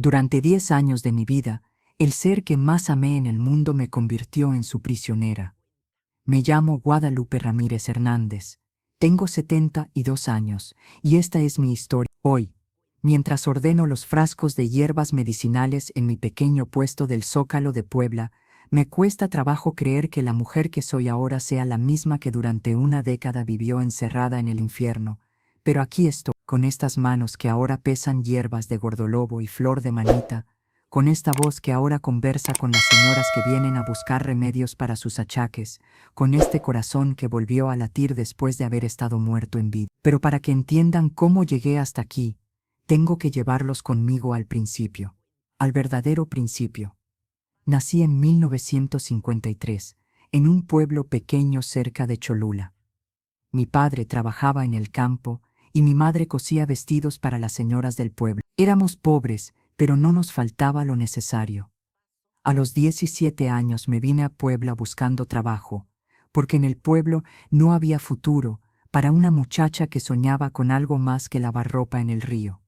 Durante 10 años de mi vida, el ser que más amé en el mundo me convirtió en su prisionera. Me llamo Guadalupe Ramírez Hernández. Tengo 72 años y esta es mi historia. Hoy, mientras ordeno los frascos de hierbas medicinales en mi pequeño puesto del Zócalo de Puebla, me cuesta trabajo creer que la mujer que soy ahora sea la misma que durante una década vivió encerrada en el infierno. Pero aquí estoy, con estas manos que ahora pesan hierbas de gordolobo y flor de manita, con esta voz que ahora conversa con las señoras que vienen a buscar remedios para sus achaques, con este corazón que volvió a latir después de haber estado muerto en vida. Pero para que entiendan cómo llegué hasta aquí, tengo que llevarlos conmigo al principio, al verdadero principio. Nací en 1953, en un pueblo pequeño cerca de Cholula. Mi padre trabajaba en el campo y mi madre cosía vestidos para las señoras del pueblo. Éramos pobres, pero no nos faltaba lo necesario. A los 17 años me vine a Puebla buscando trabajo, porque en el pueblo no había futuro para una muchacha que soñaba con algo más que lavar ropa en el río.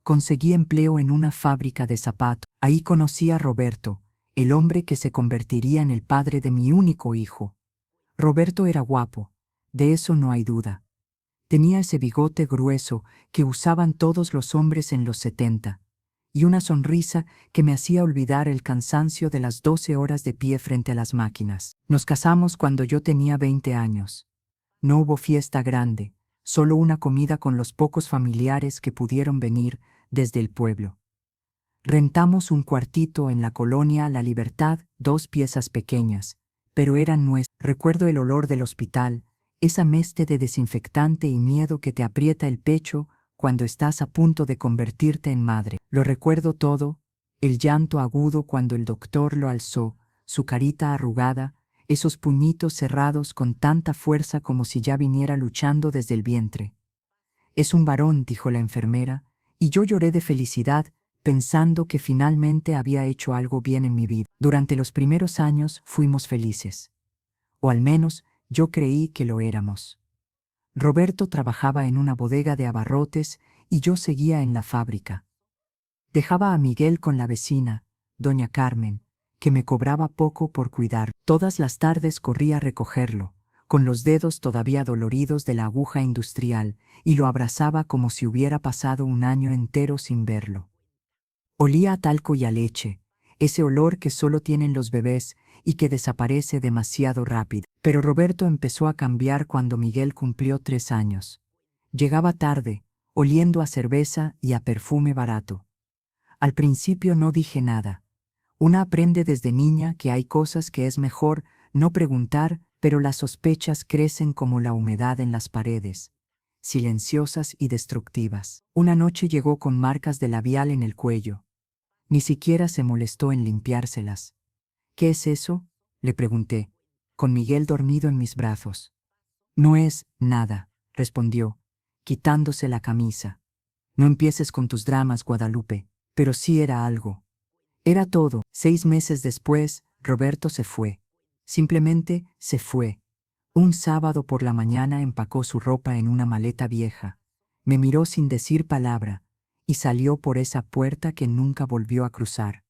Conseguí empleo en una fábrica de zapatos. Ahí conocí a Roberto, el hombre que se convertiría en el padre de mi único hijo. Roberto era guapo, de eso no hay duda. Tenía ese bigote grueso que usaban todos los hombres en los 70, y una sonrisa que me hacía olvidar el cansancio de las 12 horas de pie frente a las máquinas. Nos casamos cuando yo tenía 20 años. No hubo fiesta grande, solo una comida con los pocos familiares que pudieron venir desde el pueblo. Rentamos un cuartito en la colonia La Libertad, 2 piezas pequeñas, pero eran nuestras. Recuerdo el olor del hospital, esa meste de desinfectante y miedo que te aprieta el pecho cuando estás a punto de convertirte en madre. Lo recuerdo todo, el llanto agudo cuando el doctor lo alzó, su carita arrugada, esos puñitos cerrados con tanta fuerza como si ya viniera luchando desde el vientre. Es un varón, dijo la enfermera, y yo lloré de felicidad, pensando que finalmente había hecho algo bien en mi vida. Durante los primeros años fuimos felices. O al menos yo creí que lo éramos. Roberto trabajaba en una bodega de abarrotes y yo seguía en la fábrica. Dejaba a Miguel con la vecina, doña Carmen, que me cobraba poco por cuidar. Todas las tardes corría a recogerlo, con los dedos todavía doloridos de la aguja industrial, y lo abrazaba como si hubiera pasado un año entero sin verlo. Olía a talco y a leche, ese olor que solo tienen los bebés y que desaparece demasiado rápido. Pero Roberto empezó a cambiar cuando Miguel cumplió 3 años. Llegaba tarde, oliendo a cerveza y a perfume barato. Al principio no dije nada. Una aprende desde niña que hay cosas que es mejor no preguntar, pero las sospechas crecen como la humedad en las paredes, silenciosas y destructivas. Una noche llegó con marcas de labial en el cuello. Ni siquiera se molestó en limpiárselas. ¿Qué es eso?, le pregunté, con Miguel dormido en mis brazos. No es nada, respondió, quitándose la camisa. No empieces con tus dramas, Guadalupe, pero sí era algo. Era todo. 6 meses después, Roberto se fue. Simplemente se fue. Un sábado por la mañana empacó su ropa en una maleta vieja. Me miró sin decir palabra y salió por esa puerta que nunca volvió a cruzar.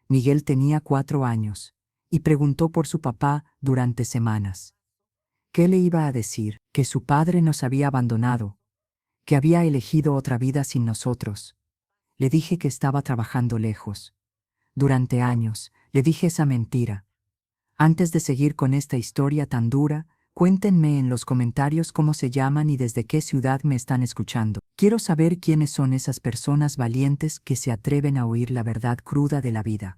Miguel tenía 4 años y preguntó por su papá durante semanas. ¿Qué le iba a decir? Que su padre nos había abandonado, que había elegido otra vida sin nosotros. Le dije que estaba trabajando lejos. Durante años, le dije esa mentira. Antes de seguir con esta historia tan dura, cuéntenme en los comentarios cómo se llaman y desde qué ciudad me están escuchando. Quiero saber quiénes son esas personas valientes que se atreven a oír la verdad cruda de la vida.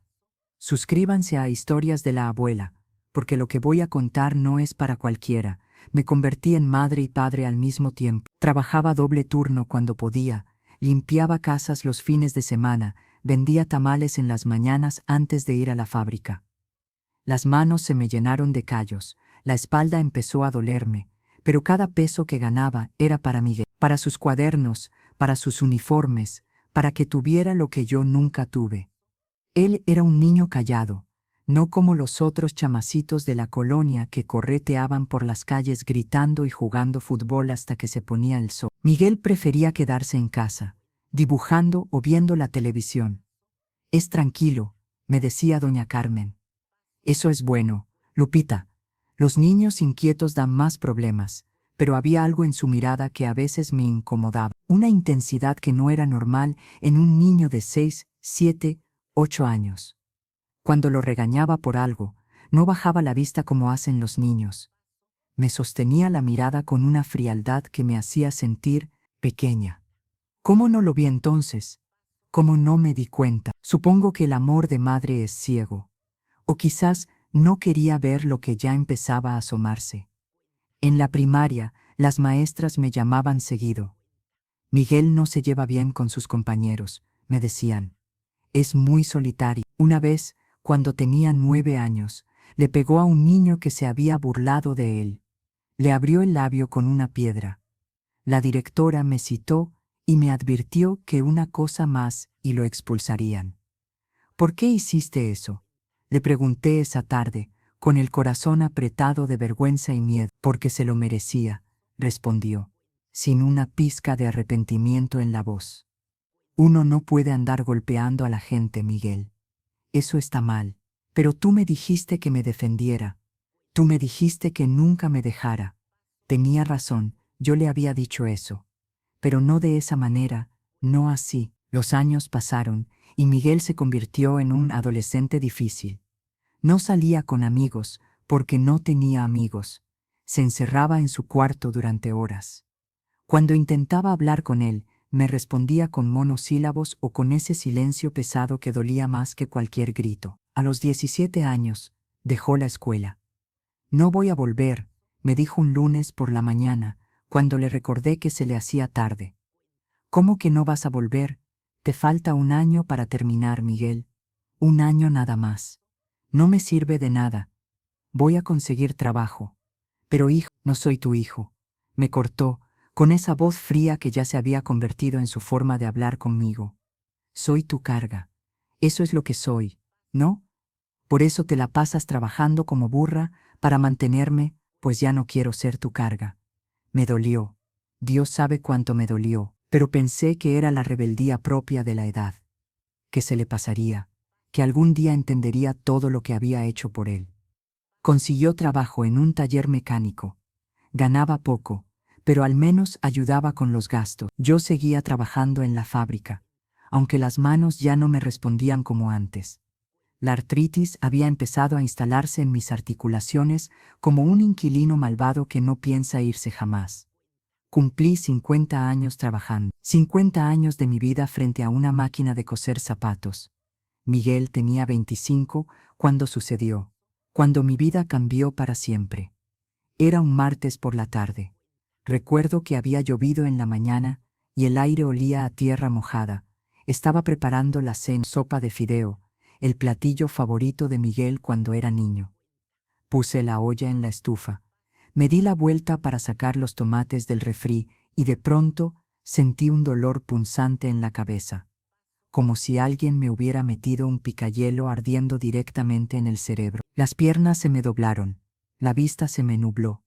Suscríbanse a Historias de la Abuela, porque lo que voy a contar no es para cualquiera. Me convertí en madre y padre al mismo tiempo. Trabajaba doble turno cuando podía, limpiaba casas los fines de semana, vendía tamales en las mañanas antes de ir a la fábrica. Las manos se me llenaron de callos, la espalda empezó a dolerme, pero cada peso que ganaba era para Miguel, para sus cuadernos, para sus uniformes, para que tuviera lo que yo nunca tuve. Él era un niño callado, no como los otros chamacitos de la colonia que correteaban por las calles gritando y jugando fútbol hasta que se ponía el sol. Miguel prefería quedarse en casa, dibujando o viendo la televisión. Es tranquilo, me decía doña Carmen. Eso es bueno, Lupita. Los niños inquietos dan más problemas, pero había algo en su mirada que a veces me incomodaba, una intensidad que no era normal en un niño de 6, 7, 8 años. Cuando lo regañaba por algo, no bajaba la vista como hacen los niños. Me sostenía la mirada con una frialdad que me hacía sentir pequeña. ¿Cómo no lo vi entonces? ¿Cómo no me di cuenta? Supongo que el amor de madre es ciego. O quizás no quería ver lo que ya empezaba a asomarse. En la primaria, las maestras me llamaban seguido. Miguel no se lleva bien con sus compañeros, me decían. Es muy solitario. Una vez, cuando tenía 9 años, le pegó a un niño que se había burlado de él. Le abrió el labio con una piedra. La directora me citó y me advirtió que una cosa más y lo expulsarían. ¿Por qué hiciste eso? Le pregunté esa tarde, con el corazón apretado de vergüenza y miedo. Porque se lo merecía, respondió, sin una pizca de arrepentimiento en la voz. Uno no puede andar golpeando a la gente, Miguel. Eso está mal. Pero tú me dijiste que me defendiera. Tú me dijiste que nunca me dejara. Tenía razón, yo le había dicho eso. Pero no de esa manera, no así. Los años pasaron y Miguel se convirtió en un adolescente difícil. No salía con amigos porque no tenía amigos. Se encerraba en su cuarto durante horas. Cuando intentaba hablar con él, me respondía con monosílabos o con ese silencio pesado que dolía más que cualquier grito. A los 17 años, dejó la escuela. No voy a volver, me dijo un lunes por la mañana, cuando le recordé que se le hacía tarde. ¿Cómo que no vas a volver? Te falta un año para terminar, Miguel. Un año nada más. No me sirve de nada. Voy a conseguir trabajo. Pero hijo, no soy tu hijo. Me cortó, con esa voz fría que ya se había convertido en su forma de hablar conmigo. Soy tu carga. Eso es lo que soy, ¿no? Por eso te la pasas trabajando como burra para mantenerme, pues ya no quiero ser tu carga. Me dolió. Dios sabe cuánto me dolió, pero pensé que era la rebeldía propia de la edad. Que se le pasaría, que algún día entendería todo lo que había hecho por él. Consiguió trabajo en un taller mecánico. Ganaba poco, pero al menos ayudaba con los gastos. Yo seguía trabajando en la fábrica, aunque las manos ya no me respondían como antes. La artritis había empezado a instalarse en mis articulaciones como un inquilino malvado que no piensa irse jamás. Cumplí 50 años trabajando, 50 años de mi vida frente a una máquina de coser zapatos. Miguel tenía 25 cuando sucedió, cuando mi vida cambió para siempre. Era un martes por la tarde. Recuerdo que había llovido en la mañana y el aire olía a tierra mojada. Estaba preparando la cena, sopa de fideo, el platillo favorito de Miguel cuando era niño. Puse la olla en la estufa. Me di la vuelta para sacar los tomates del refri y de pronto sentí un dolor punzante en la cabeza, como si alguien me hubiera metido un picayelo ardiendo directamente en el cerebro. Las piernas se me doblaron, la vista se me nubló,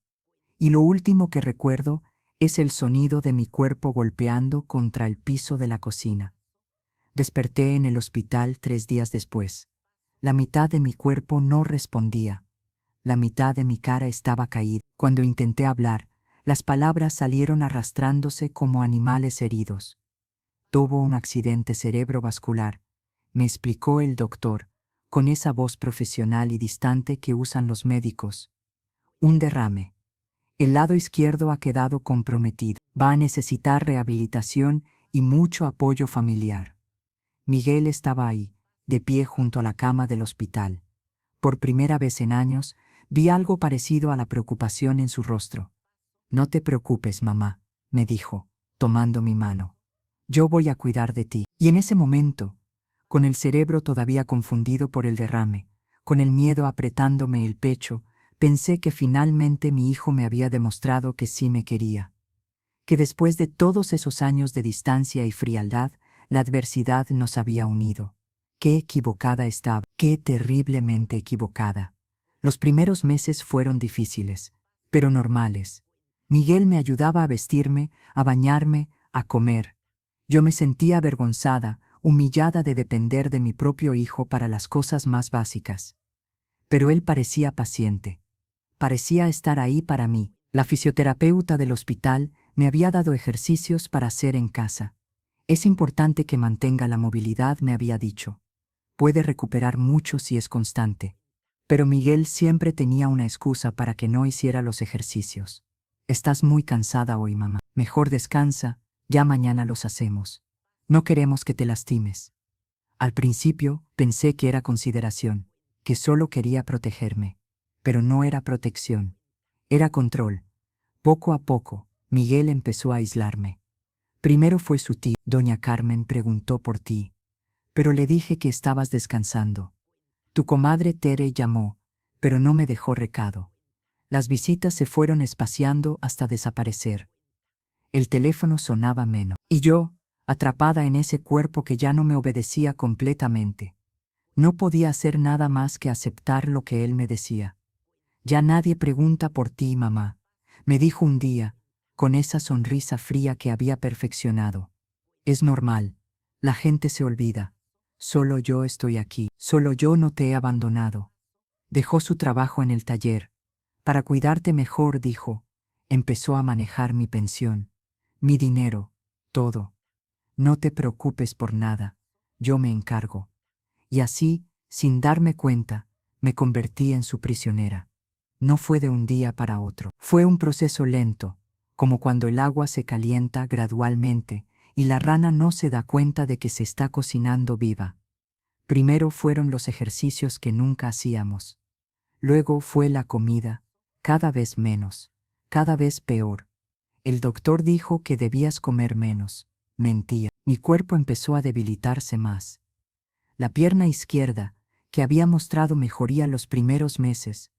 y lo último que recuerdo es el sonido de mi cuerpo golpeando contra el piso de la cocina. Desperté en el hospital 3 días después. La mitad de mi cuerpo no respondía. La mitad de mi cara estaba caída. Cuando intenté hablar, las palabras salieron arrastrándose como animales heridos. Tuvo un accidente cerebrovascular, me explicó el doctor, con esa voz profesional y distante que usan los médicos. Un derrame. El lado izquierdo ha quedado comprometido. Va a necesitar rehabilitación y mucho apoyo familiar. Miguel estaba ahí, de pie junto a la cama del hospital. Por primera vez en años, vi algo parecido a la preocupación en su rostro. No te preocupes, mamá, me dijo, tomando mi mano. Yo voy a cuidar de ti. Y en ese momento, con el cerebro todavía confundido por el derrame, con el miedo apretándome el pecho, pensé que finalmente mi hijo me había demostrado que sí me quería. Que después de todos esos años de distancia y frialdad, la adversidad nos había unido. Qué equivocada estaba, qué terriblemente equivocada. Los primeros meses fueron difíciles, pero normales. Miguel me ayudaba a vestirme, a bañarme, a comer. Yo me sentía avergonzada, humillada de depender de mi propio hijo para las cosas más básicas. Pero él parecía paciente. Parecía estar ahí para mí. La fisioterapeuta del hospital me había dado ejercicios para hacer en casa. Es importante que mantenga la movilidad, me había dicho. Puede recuperar mucho si es constante. Pero Miguel siempre tenía una excusa para que no hiciera los ejercicios. Estás muy cansada hoy, mamá. Mejor descansa, ya mañana los hacemos. No queremos que te lastimes. Al principio pensé que era consideración, que solo quería protegerme. Pero no era protección. Era control. Poco a poco, Miguel empezó a aislarme. Primero fue su tía. Doña Carmen preguntó por ti. Pero le dije que estabas descansando. Tu comadre Tere llamó, pero no me dejó recado. Las visitas se fueron espaciando hasta desaparecer. El teléfono sonaba menos. Y yo, atrapada en ese cuerpo que ya no me obedecía completamente, no podía hacer nada más que aceptar lo que él me decía. Ya nadie pregunta por ti, mamá, me dijo un día, con esa sonrisa fría que había perfeccionado. Es normal, la gente se olvida. Solo yo estoy aquí, solo yo no te he abandonado. Dejó su trabajo en el taller. Para cuidarte mejor, dijo, empezó a manejar mi pensión, mi dinero, todo. No te preocupes por nada, yo me encargo. Y así, sin darme cuenta, me convertí en su prisionera. No fue de un día para otro. Fue un proceso lento, como cuando el agua se calienta gradualmente y la rana no se da cuenta de que se está cocinando viva. Primero fueron los ejercicios que nunca hacíamos. Luego fue la comida, cada vez menos, cada vez peor. El doctor dijo que debías comer menos. Mentía. Mi cuerpo empezó a debilitarse más. La pierna izquierda, que había mostrado mejoría los primeros meses,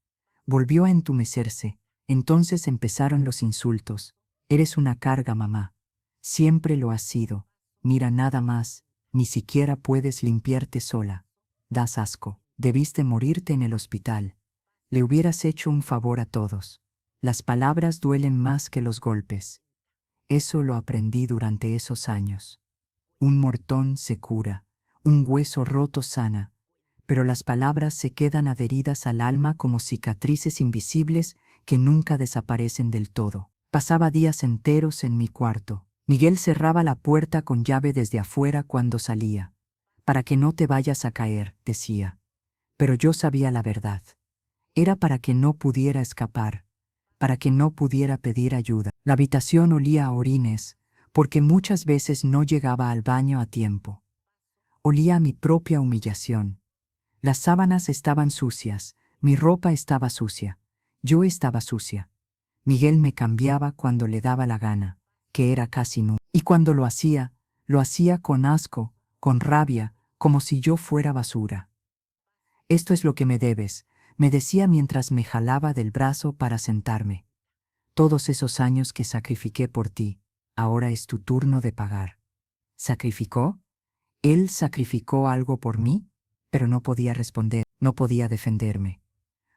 volvió a entumecerse. Entonces empezaron los insultos. Eres una carga, mamá. Siempre lo has sido. Mira nada más, ni siquiera puedes limpiarte sola. Das asco. Debiste morirte en el hospital. Le hubieras hecho un favor a todos. Las palabras duelen más que los golpes. Eso lo aprendí durante esos años. Un mortón se cura, un hueso roto sana, pero las palabras se quedan adheridas al alma como cicatrices invisibles que nunca desaparecen del todo. Pasaba días enteros en mi cuarto. Miguel cerraba la puerta con llave desde afuera cuando salía. Para que no te vayas a caer, decía. Pero yo sabía la verdad. Era para que no pudiera escapar, para que no pudiera pedir ayuda. La habitación olía a orines, porque muchas veces no llegaba al baño a tiempo. Olía a mi propia humillación. Las sábanas estaban sucias, mi ropa estaba sucia, yo estaba sucia. Miguel me cambiaba cuando le daba la gana, que era casi nunca. Y cuando lo hacía con asco, con rabia, como si yo fuera basura. Esto es lo que me debes, me decía mientras me jalaba del brazo para sentarme. Todos esos años que sacrifiqué por ti, ahora es tu turno de pagar. ¿Sacrificó? ¿Él sacrificó algo por mí? Pero no podía responder, no podía defenderme.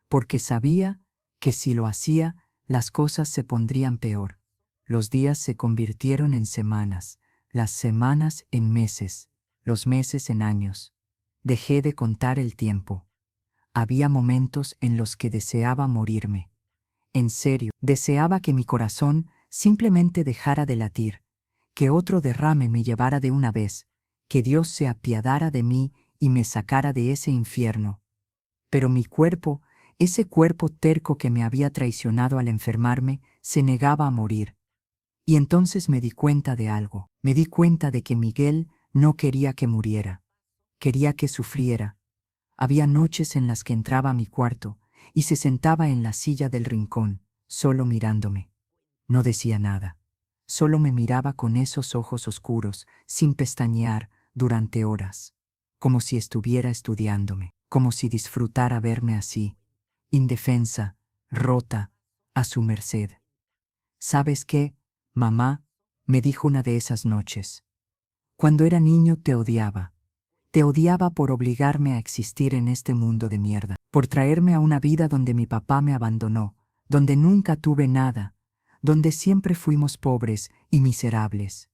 Porque sabía que si lo hacía, las cosas se pondrían peor. Los días se convirtieron en semanas, las semanas en meses, los meses en años. Dejé de contar el tiempo. Había momentos en los que deseaba morirme. En serio, deseaba que mi corazón simplemente dejara de latir, que otro derrame me llevara de una vez, que Dios se apiadara de mí y me sacara de ese infierno. Pero mi cuerpo, ese cuerpo terco que me había traicionado al enfermarme, se negaba a morir. Y entonces me di cuenta de algo. Me di cuenta de que Miguel no quería que muriera. Quería que sufriera. Había noches en las que entraba a mi cuarto y se sentaba en la silla del rincón, solo mirándome. No decía nada. Solo me miraba con esos ojos oscuros, sin pestañear, durante horas. Como si estuviera estudiándome, como si disfrutara verme así, indefensa, rota, a su merced. ¿Sabes qué, mamá?, me dijo una de esas noches. Cuando era niño te odiaba. Te odiaba por obligarme a existir en este mundo de mierda, por traerme a una vida donde mi papá me abandonó, donde nunca tuve nada, donde siempre fuimos pobres y miserables.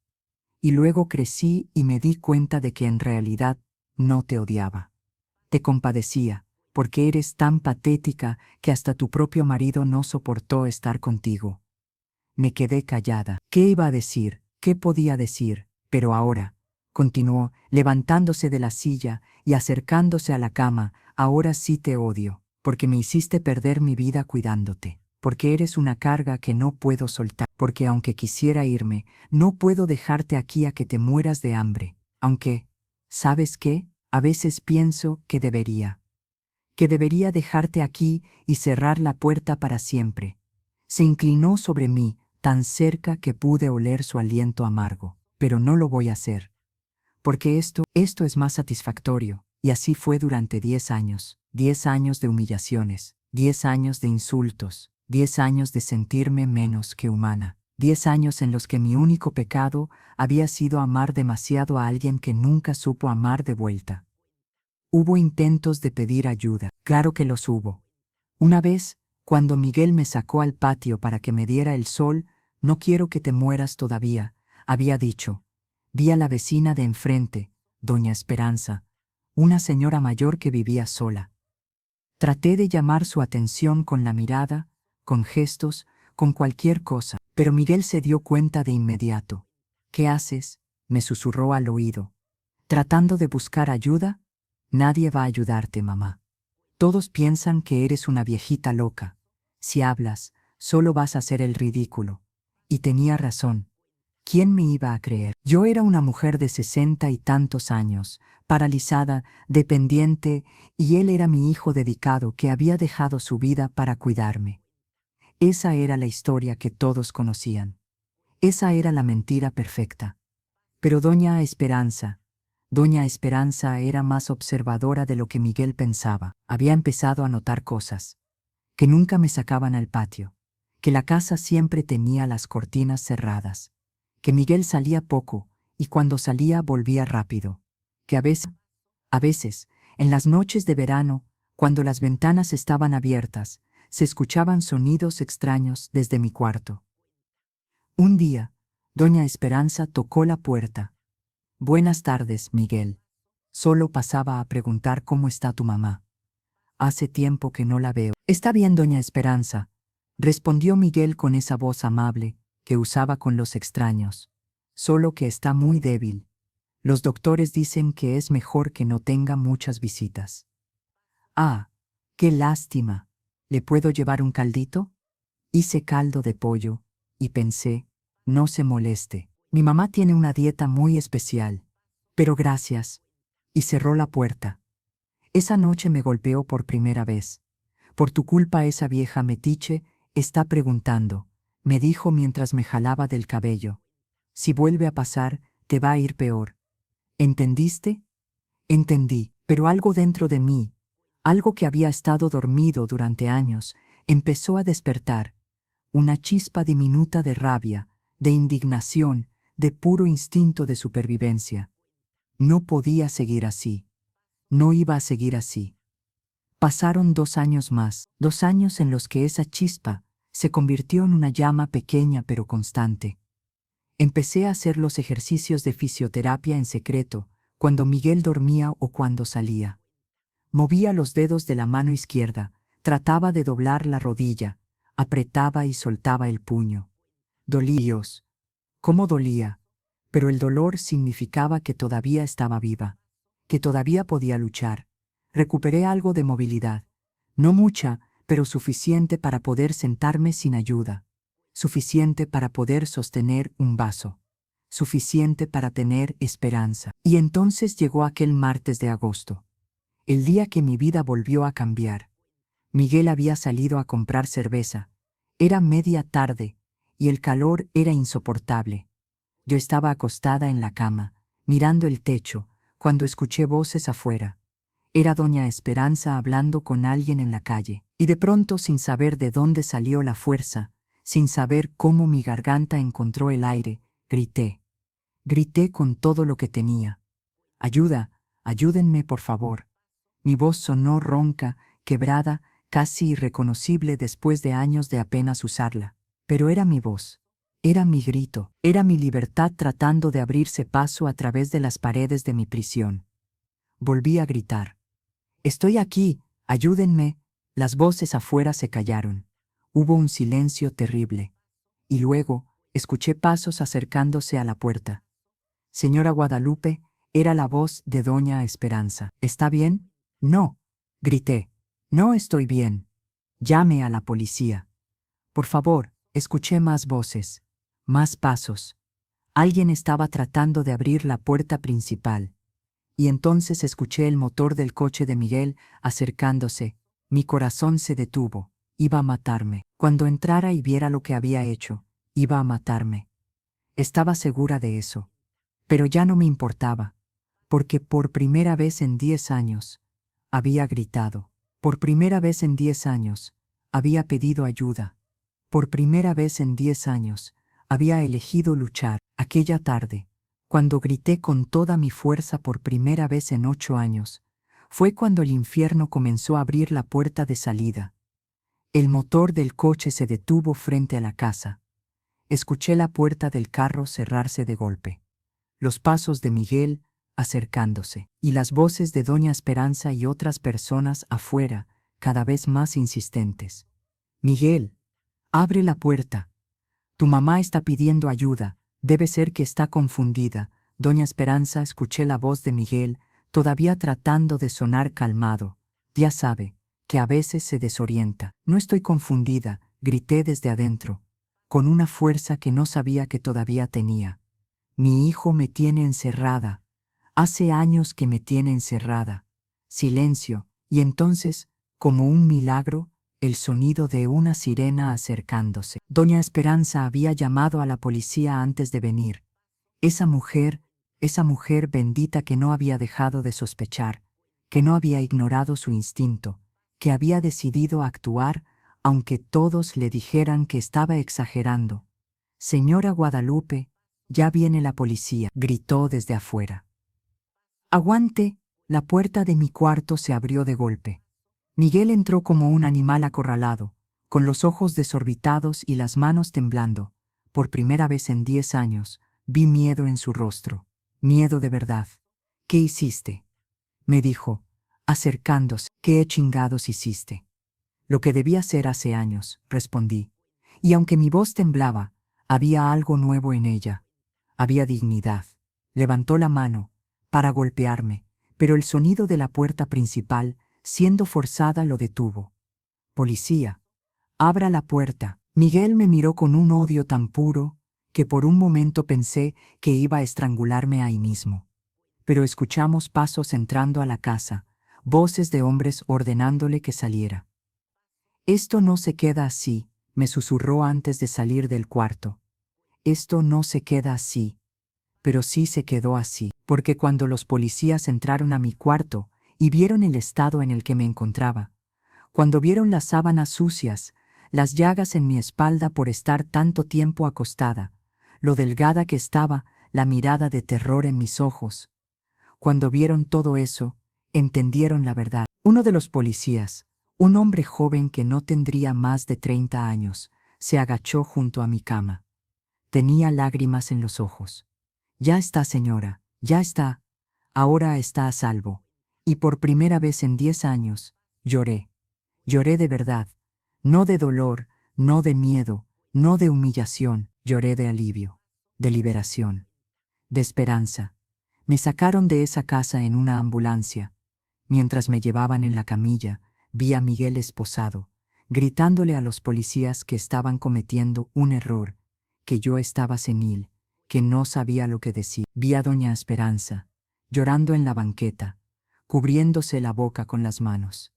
Y luego crecí y me di cuenta de que en realidad no te odiaba. Te compadecía, porque eres tan patética que hasta tu propio marido no soportó estar contigo. Me quedé callada. ¿Qué iba a decir? ¿Qué podía decir? Pero ahora, continuó, levantándose de la silla y acercándose a la cama, ahora sí te odio, porque me hiciste perder mi vida cuidándote, porque eres una carga que no puedo soltar, porque aunque quisiera irme, no puedo dejarte aquí a que te mueras de hambre, aunque, ¿sabes qué? A veces pienso que debería dejarte aquí y cerrar la puerta para siempre. Se inclinó sobre mí, tan cerca que pude oler su aliento amargo. Pero no lo voy a hacer. Porque esto es más satisfactorio. Y así fue durante 10 años. 10 años de humillaciones. 10 años de insultos. 10 años de sentirme menos que humana. 10 años en los que mi único pecado había sido amar demasiado a alguien que nunca supo amar de vuelta. Hubo intentos de pedir ayuda. Claro que los hubo. Una vez, cuando Miguel me sacó al patio para que me diera el sol, no quiero que te mueras todavía, había dicho. Vi a la vecina de enfrente, doña Esperanza, una señora mayor que vivía sola. Traté de llamar su atención con la mirada, con gestos, con cualquier cosa, pero Miguel se dio cuenta de inmediato. ¿Qué haces?, me susurró al oído. ¿Tratando de buscar ayuda? Nadie va a ayudarte, mamá. Todos piensan que eres una viejita loca. Si hablas, solo vas a hacer el ridículo. Y tenía razón. ¿Quién me iba a creer? Yo era una mujer de 60 y tantos años, paralizada, dependiente, y él era mi hijo dedicado que había dejado su vida para cuidarme. Esa era la historia que todos conocían. Esa era la mentira perfecta. Pero Doña Esperanza era más observadora de lo que Miguel pensaba. Había empezado a notar cosas. Que nunca me sacaban al patio. Que la casa siempre tenía las cortinas cerradas. Que Miguel salía poco, y cuando salía volvía rápido. Que a veces, en las noches de verano, cuando las ventanas estaban abiertas, se escuchaban sonidos extraños desde mi cuarto. Un día, doña Esperanza tocó la puerta. Buenas tardes, Miguel. Solo pasaba a preguntar cómo está tu mamá. Hace tiempo que no la veo. Está bien, doña Esperanza, respondió Miguel con esa voz amable que usaba con los extraños. Solo que está muy débil. Los doctores dicen que es mejor que no tenga muchas visitas. Ah, qué lástima. ¿Le puedo llevar un caldito? Hice caldo de pollo, y pensé, no se moleste. Mi mamá tiene una dieta muy especial. Pero gracias. Y cerró la puerta. Esa noche me golpeó por primera vez. Por tu culpa esa vieja metiche está preguntando, me dijo mientras me jalaba del cabello. Si vuelve a pasar, te va a ir peor. ¿Entendiste? Entendí, pero algo dentro de mí, algo que había estado dormido durante años, empezó a despertar. Una chispa diminuta de rabia, de indignación, de puro instinto de supervivencia. No podía seguir así. No iba a seguir así. Pasaron 2 años más, 2 años en los que esa chispa se convirtió en una llama pequeña pero constante. Empecé a hacer los ejercicios de fisioterapia en secreto, cuando Miguel dormía o cuando salía. Movía los dedos de la mano izquierda, trataba de doblar la rodilla, apretaba y soltaba el puño. Dolíos. ¿Cómo dolía? Pero el dolor significaba que todavía estaba viva, que todavía podía luchar. Recuperé algo de movilidad. No mucha, pero suficiente para poder sentarme sin ayuda. Suficiente para poder sostener un vaso. Suficiente para tener esperanza. Y entonces llegó aquel martes de agosto. El día que mi vida volvió a cambiar. Miguel había salido a comprar cerveza. Era media tarde, y el calor era insoportable. Yo estaba acostada en la cama, mirando el techo, cuando escuché voces afuera. Era doña Esperanza hablando con alguien en la calle, y de pronto, sin saber de dónde salió la fuerza, sin saber cómo mi garganta encontró el aire, grité. Grité con todo lo que tenía. Ayuda, ayúdenme por favor. Mi voz sonó ronca, quebrada, casi irreconocible después de años de apenas usarla. Pero era mi voz. Era mi grito, era mi libertad tratando de abrirse paso a través de las paredes de mi prisión. Volví a gritar. «Estoy aquí, ayúdenme». Las voces afuera se callaron. Hubo un silencio terrible. Y luego, escuché pasos acercándose a la puerta. «Señora Guadalupe», era la voz de doña Esperanza. «¿Está bien?» «No», grité. «No estoy bien. Llame a la policía». «Por favor», escuché más voces, más pasos. Alguien estaba tratando de abrir la puerta principal. Y entonces escuché el motor del coche de Miguel acercándose. Mi corazón se detuvo. Iba a matarme. Cuando entrara y viera lo que había hecho, iba a matarme. Estaba segura de eso. Pero ya no me importaba, porque por primera vez en 10 años, había gritado. Por primera vez en 10 años, había pedido ayuda. Por primera vez en 10 años, había elegido luchar. Aquella tarde, cuando grité con toda mi fuerza por primera vez en 8 años, fue cuando el infierno comenzó a abrir la puerta de salida. El motor del coche se detuvo frente a la casa. Escuché la puerta del carro cerrarse de golpe, los pasos de Miguel acercándose, y las voces de doña Esperanza y otras personas afuera, cada vez más insistentes. «Miguel, abre la puerta. Tu mamá está pidiendo ayuda. Debe ser que está confundida». Doña Esperanza, escuché la voz de Miguel, todavía tratando de sonar calmado. «Ya sabe, que a veces se desorienta». «No estoy confundida», grité desde adentro, con una fuerza que no sabía que todavía tenía. «Mi hijo me tiene encerrada. Hace años que me tiene encerrada». Silencio, y entonces, como un milagro, el sonido de una sirena acercándose. Doña Esperanza había llamado a la policía antes de venir. Esa mujer bendita que no había dejado de sospechar, que no había ignorado su instinto, que había decidido actuar aunque todos le dijeran que estaba exagerando. «Señora Guadalupe, ya viene la policía», gritó desde afuera. «Aguante», la puerta de mi cuarto se abrió de golpe. Miguel entró como un animal acorralado, con los ojos desorbitados y las manos temblando. Por primera vez en 10 años, vi miedo en su rostro. Miedo de verdad. «¿Qué hiciste?», me dijo, acercándose. «¿Qué chingados hiciste?». «Lo que debía hacer hace años», respondí. Y aunque mi voz temblaba, había algo nuevo en ella. Había dignidad. Levantó la mano para golpearme, pero el sonido de la puerta principal, siendo forzada, lo detuvo. «Policía, abra la puerta». Miguel me miró con un odio tan puro que por un momento pensé que iba a estrangularme ahí mismo. Pero escuchamos pasos entrando a la casa, voces de hombres ordenándole que saliera. «Esto no se queda así», me susurró antes de salir del cuarto. «Esto no se queda así». Pero sí se quedó así, porque cuando los policías entraron a mi cuarto y vieron el estado en el que me encontraba, cuando vieron las sábanas sucias, las llagas en mi espalda por estar tanto tiempo acostada, lo delgada que estaba, la mirada de terror en mis ojos, cuando vieron todo eso, entendieron la verdad. Uno de los policías, un hombre joven que no tendría más de 30 años, se agachó junto a mi cama. Tenía lágrimas en los ojos. «Ya está, señora, ya está. Ahora está a salvo». Y por primera vez en 10 años, lloré. Lloré de verdad. No de dolor, no de miedo, no de humillación. Lloré de alivio, de liberación, de esperanza. Me sacaron de esa casa en una ambulancia. Mientras me llevaban en la camilla, vi a Miguel esposado, gritándole a los policías que estaban cometiendo un error, que yo estaba senil, que no sabía lo que decir. Vi a doña Esperanza, llorando en la banqueta, cubriéndose la boca con las manos.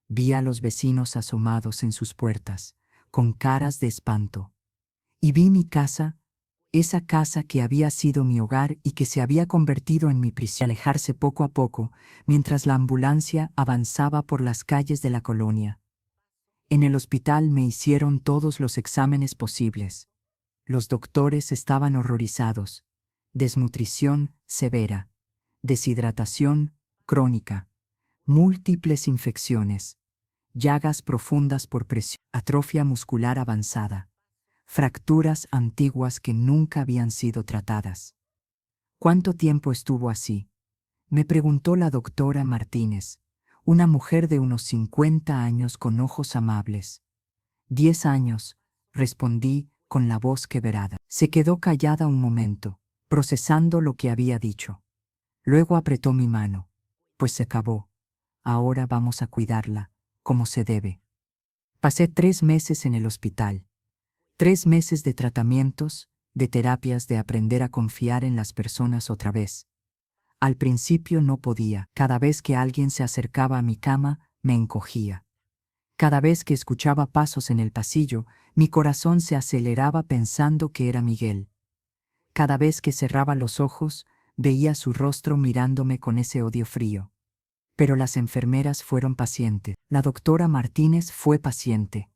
Vi a los vecinos asomados en sus puertas, con caras de espanto. Y vi mi casa, esa casa que había sido mi hogar y que se había convertido en mi prisión, alejarse poco a poco, mientras la ambulancia avanzaba por las calles de la colonia. En el hospital me hicieron todos los exámenes posibles. Los doctores estaban horrorizados. Desnutrición severa, deshidratación crónica, múltiples infecciones, llagas profundas por presión, atrofia muscular avanzada, fracturas antiguas que nunca habían sido tratadas. ¿Cuánto tiempo estuvo así?, me preguntó la doctora Martínez, una mujer de unos 50 años con ojos amables. 10 años, respondí con la voz quebrada. Se quedó callada un momento, procesando lo que había dicho. Luego apretó mi mano. Pues se acabó. Ahora vamos a cuidarla, como se debe. Pasé 3 meses en el hospital. 3 meses de tratamientos, de terapias, de aprender a confiar en las personas otra vez. Al principio no podía. Cada vez que alguien se acercaba a mi cama, me encogía. Cada vez que escuchaba pasos en el pasillo, mi corazón se aceleraba pensando que era Miguel. Cada vez que cerraba los ojos, veía su rostro mirándome con ese odio frío. Pero las enfermeras fueron pacientes. La doctora Martínez fue paciente.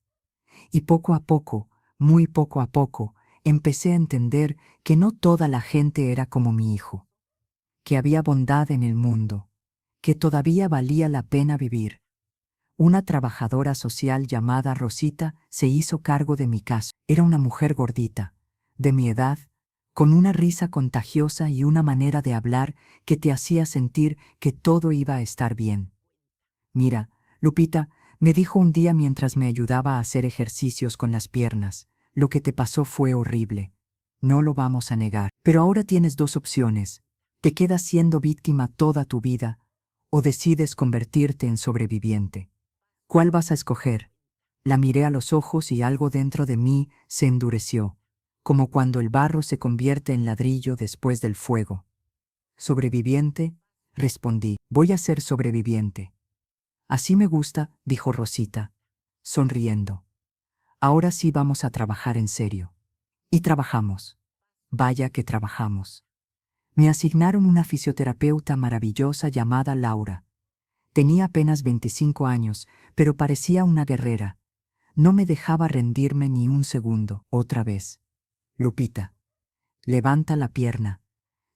Y poco a poco, muy poco a poco, empecé a entender que no toda la gente era como mi hijo. Que había bondad en el mundo. Que todavía valía la pena vivir. Una trabajadora social llamada Rosita se hizo cargo de mi caso. Era una mujer gordita, de mi edad, con una risa contagiosa y una manera de hablar que te hacía sentir que todo iba a estar bien. Mira, Lupita, me dijo un día mientras me ayudaba a hacer ejercicios con las piernas, lo que te pasó fue horrible. No lo vamos a negar. Pero ahora tienes 2 opciones. Te quedas siendo víctima toda tu vida o decides convertirte en sobreviviente. ¿Cuál vas a escoger? La miré a los ojos y algo dentro de mí se endureció, como cuando el barro se convierte en ladrillo después del fuego. ¿Sobreviviente? Respondí. Voy a ser sobreviviente. Así me gusta, dijo Rosita, sonriendo. Ahora sí vamos a trabajar en serio. Y trabajamos. Vaya que trabajamos. Me asignaron una fisioterapeuta maravillosa llamada Laura. Tenía apenas 25 años, pero parecía una guerrera. No me dejaba rendirme ni un segundo. Otra vez. Lupita, levanta la pierna.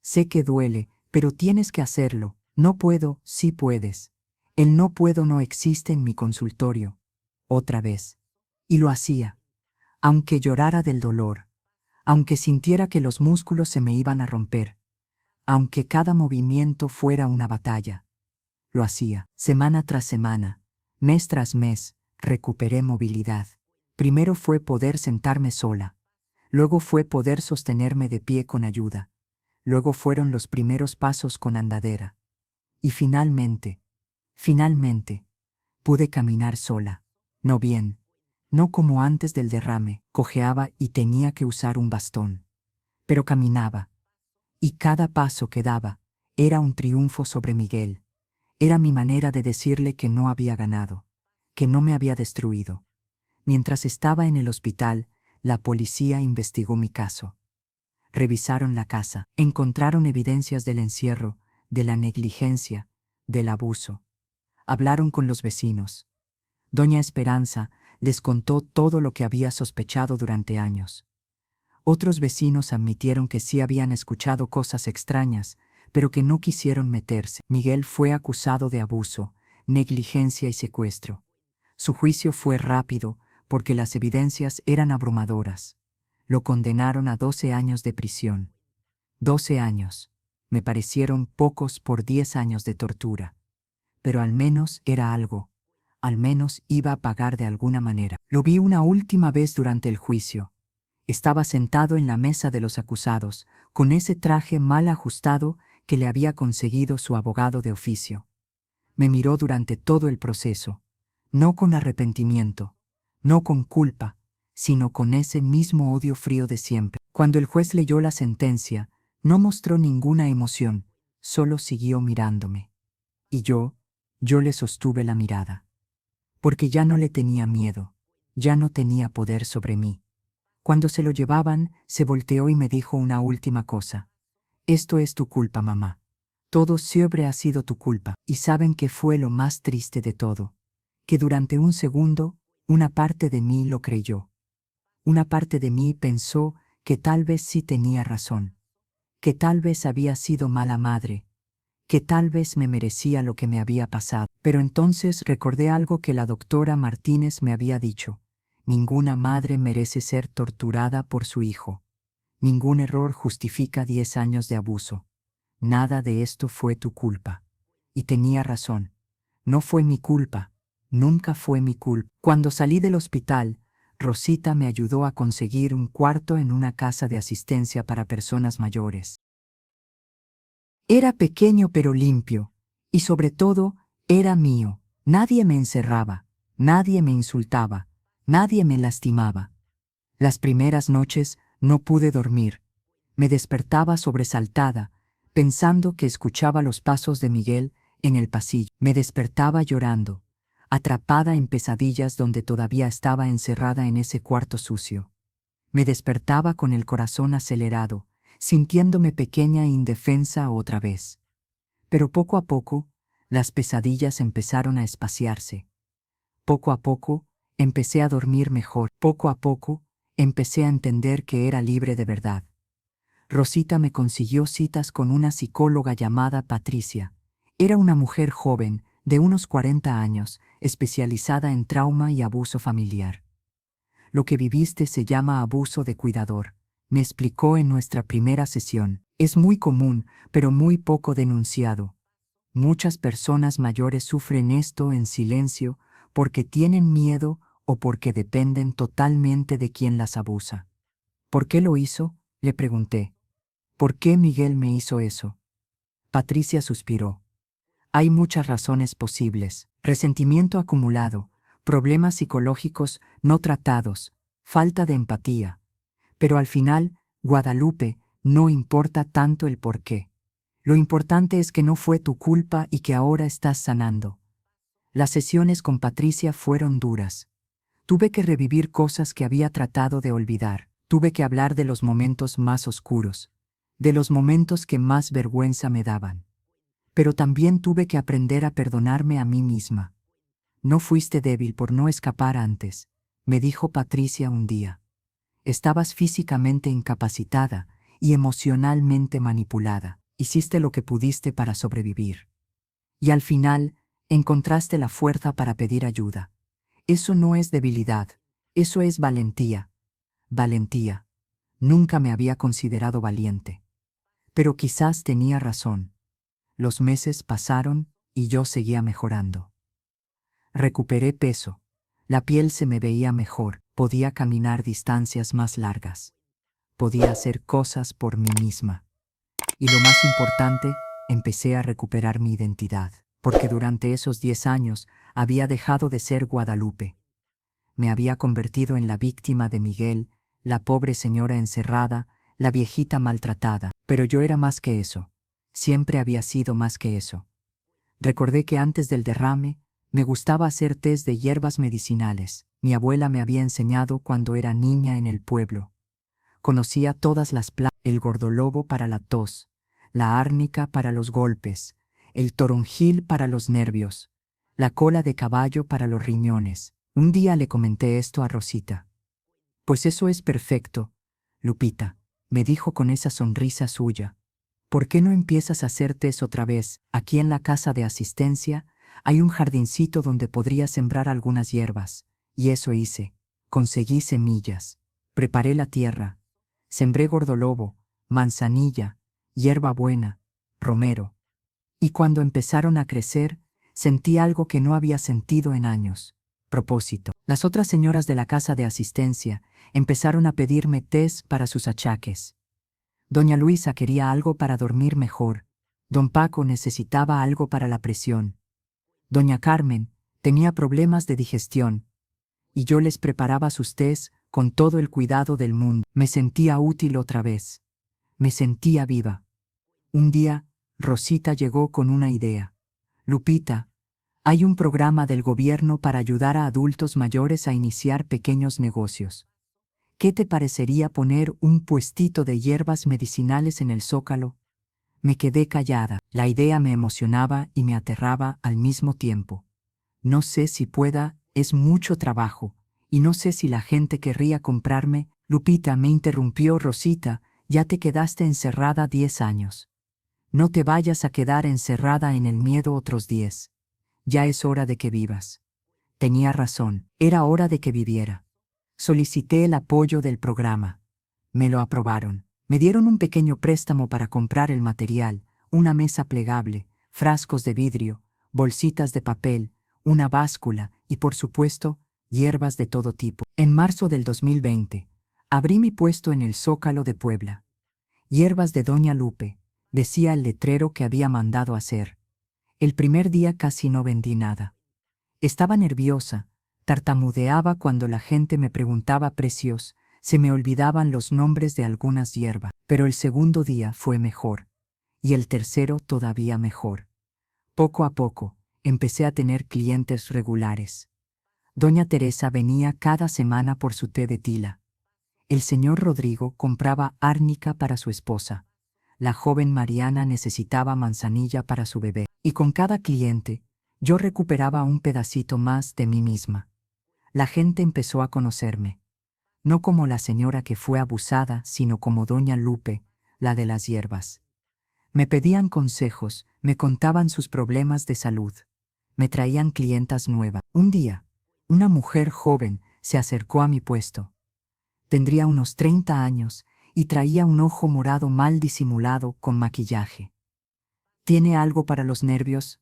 Sé que duele, pero tienes que hacerlo. No puedo, sí puedes. El no puedo no existe en mi consultorio. Otra vez. Y lo hacía. Aunque llorara del dolor. Aunque sintiera que los músculos se me iban a romper. Aunque cada movimiento fuera una batalla. Lo hacía, semana tras semana, mes tras mes, recuperé movilidad. Primero fue poder sentarme sola. Luego fue poder sostenerme de pie con ayuda. Luego fueron los primeros pasos con andadera. Y finalmente, pude caminar sola. No bien, no como antes del derrame, cojeaba y tenía que usar un bastón. Pero caminaba. Y cada paso que daba era un triunfo sobre Miguel. Era mi manera de decirle que no había ganado, que no me había destruido. Mientras estaba en el hospital, la policía investigó mi caso. Revisaron la casa, encontraron evidencias del encierro, de la negligencia, del abuso. Hablaron con los vecinos. Doña Esperanza les contó todo lo que había sospechado durante años. Otros vecinos admitieron que sí habían escuchado cosas extrañas, pero que no quisieron meterse. Miguel fue acusado de abuso, negligencia y secuestro. Su juicio fue rápido porque las evidencias eran abrumadoras. Lo condenaron a 12 años de prisión. 12 años. Me parecieron pocos por 10 años de tortura. Pero al menos era algo. Al menos iba a pagar de alguna manera. Lo vi una última vez durante el juicio. Estaba sentado en la mesa de los acusados, con ese traje mal ajustado que le había conseguido su abogado de oficio. Me miró durante todo el proceso, no con arrepentimiento, no con culpa, sino con ese mismo odio frío de siempre. Cuando el juez leyó la sentencia, no mostró ninguna emoción, solo siguió mirándome. Y yo le sostuve la mirada. Porque ya no le tenía miedo, ya no tenía poder sobre mí. Cuando se lo llevaban, se volteó y me dijo una última cosa. Esto es tu culpa, mamá. Todo siempre ha sido tu culpa. Y saben que fue lo más triste de todo. Que durante un segundo, una parte de mí lo creyó. Una parte de mí pensó que tal vez sí tenía razón. Que tal vez había sido mala madre. Que tal vez me merecía lo que me había pasado. Pero entonces recordé algo que la doctora Martínez me había dicho. Ninguna madre merece ser torturada por su hijo. Ningún error justifica 10 años de abuso. Nada de esto fue tu culpa. Y tenía razón. No fue mi culpa. Nunca fue mi culpa. Cuando salí del hospital, Rosita me ayudó a conseguir un cuarto en una casa de asistencia para personas mayores. Era pequeño pero limpio, y sobre todo, era mío. Nadie me encerraba, nadie me insultaba, nadie me lastimaba. Las primeras noches no pude dormir. Me despertaba sobresaltada, pensando que escuchaba los pasos de Miguel en el pasillo. Me despertaba llorando, atrapada en pesadillas donde todavía estaba encerrada en ese cuarto sucio. Me despertaba con el corazón acelerado, sintiéndome pequeña e indefensa otra vez. Pero poco a poco, las pesadillas empezaron a espaciarse. Poco a poco, empecé a dormir mejor. Poco a poco, empecé a entender que era libre de verdad. Rosita me consiguió citas con una psicóloga llamada Patricia. Era una mujer joven, de unos 40 años, especializada en trauma y abuso familiar. Lo que viviste se llama abuso de cuidador, me explicó en nuestra primera sesión. Es muy común, pero muy poco denunciado. Muchas personas mayores sufren esto en silencio porque tienen miedo o porque dependen totalmente de quien las abusa. ¿Por qué lo hizo?, le pregunté. ¿Por qué Miguel me hizo eso? Patricia suspiró. Hay muchas razones posibles: resentimiento acumulado, problemas psicológicos no tratados, falta de empatía. Pero al final, Guadalupe, no importa tanto el por qué. Lo importante es que no fue tu culpa y que ahora estás sanando. Las sesiones con Patricia fueron duras. Tuve que revivir cosas que había tratado de olvidar. Tuve que hablar de los momentos más oscuros, de los momentos que más vergüenza me daban. Pero también tuve que aprender a perdonarme a mí misma. No fuiste débil por no escapar antes, me dijo Patricia un día. Estabas físicamente incapacitada y emocionalmente manipulada. Hiciste lo que pudiste para sobrevivir. Y al final, encontraste la fuerza para pedir ayuda. Eso no es debilidad, eso es valentía. Valentía. Nunca me había considerado valiente. Pero quizás tenía razón. Los meses pasaron y yo seguía mejorando. Recuperé peso. La piel se me veía mejor. Podía caminar distancias más largas. Podía hacer cosas por mí misma. Y lo más importante, empecé a recuperar mi identidad, porque durante esos 10 años había dejado de ser Guadalupe. Me había convertido en la víctima de Miguel, la pobre señora encerrada, la viejita maltratada. Pero yo era más que eso. Siempre había sido más que eso. Recordé que antes del derrame, me gustaba hacer tés de hierbas medicinales. Mi abuela me había enseñado cuando era niña en el pueblo. Conocía todas las plantas: el gordolobo para la tos, la árnica para los golpes, el toronjil para los nervios, la cola de caballo para los riñones. Un día le comenté esto a Rosita. Pues eso es perfecto, Lupita, me dijo con esa sonrisa suya. ¿Por qué no empiezas a hacer tés otra vez? Aquí en la casa de asistencia hay un jardincito donde podrías sembrar algunas hierbas. Y eso hice. Conseguí semillas. Preparé la tierra. Sembré gordolobo, manzanilla, hierbabuena, romero. Y cuando empezaron a crecer, sentí algo que no había sentido en años: propósito. Las otras señoras de la casa de asistencia empezaron a pedirme tés para sus achaques. Doña Luisa quería algo para dormir mejor. Don Paco necesitaba algo para la presión. Doña Carmen tenía problemas de digestión. Y yo les preparaba sus tés con todo el cuidado del mundo. Me sentía útil otra vez. Me sentía viva. Un día, Rosita llegó con una idea. Lupita, hay un programa del gobierno para ayudar a adultos mayores a iniciar pequeños negocios. ¿Qué te parecería poner un puestito de hierbas medicinales en el Zócalo? Me quedé callada. La idea me emocionaba y me aterraba al mismo tiempo. No sé si pueda, es mucho trabajo, y no sé si la gente querría comprarme. Lupita, me interrumpió Rosita, ya te quedaste encerrada 10 años. No te vayas a quedar encerrada en el miedo otros 10. Ya es hora de que vivas. Tenía razón, era hora de que viviera. Solicité el apoyo del programa. Me lo aprobaron. Me dieron un pequeño préstamo para comprar el material, una mesa plegable, frascos de vidrio, bolsitas de papel, una báscula y, por supuesto, hierbas de todo tipo. En marzo del 2020, abrí mi puesto en el Zócalo de Puebla. Hierbas de Doña Lupe, decía el letrero que había mandado hacer. El primer día casi no vendí nada. Estaba nerviosa, tartamudeaba cuando la gente me preguntaba precios, se me olvidaban los nombres de algunas hierbas. Pero el segundo día fue mejor, y el tercero todavía mejor. Poco a poco, empecé a tener clientes regulares. Doña Teresa venía cada semana por su té de tila. El señor Rodrigo compraba árnica para su esposa. La joven Mariana necesitaba manzanilla para su bebé. Y con cada cliente, yo recuperaba un pedacito más de mí misma. La gente empezó a conocerme. No como la señora que fue abusada, sino como Doña Lupe, la de las hierbas. Me pedían consejos, me contaban sus problemas de salud. Me traían clientas nuevas. Un día, una mujer joven se acercó a mi puesto. Tendría unos 30 años y traía un ojo morado mal disimulado con maquillaje. ¿Tiene algo para los nervios?,